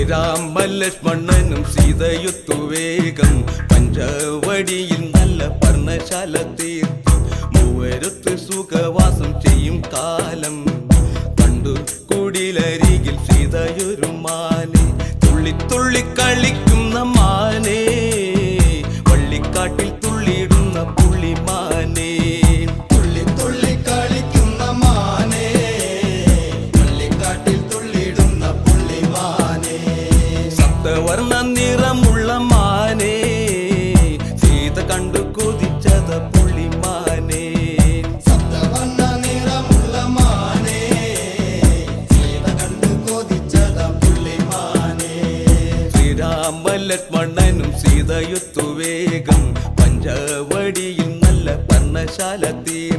ശ്രീരാമലക്ഷ്മണനും സീതയൊത്തു വേഗം പഞ്ചവടിയിൽ നല്ല പർണശാല തീർത്തി മൂവരത്ത് സുഖവാസം ചെയ്യും കാലം കണ്ടു കുടിലരികിൽ സീതയൊരു മാനെ തുള്ളി തുള്ളി കളിക്കുന്ന മാനേ വള്ളിക്കാട്ടിൽ തുള്ളിയിടുന്ന പുള്ളിമാനേ തുള്ളി തുള്ളി കളിക്കുന്ന മാനേ വള്ളിക്കാട്ടിൽ തുള്ളിയിടുന്ന പുള്ളിമാനേ സപ്തവർണ്ണ നിറമുള്ള മാനേ സീത കണ്ടു കൊതിച്ചത പുള്ളിമാനേ സപ്തവർണ്ണ നിറമുള്ള മാനേ സീത കണ്ടു കൊതിച്ചത പുള്ളിമാനേ ശ്രീരാമലക്ഷ്മണനും സീതയൊത്തു വേഗം പഞ്ചവടിയിൽ നല്ല പർണശാല തീർത്തി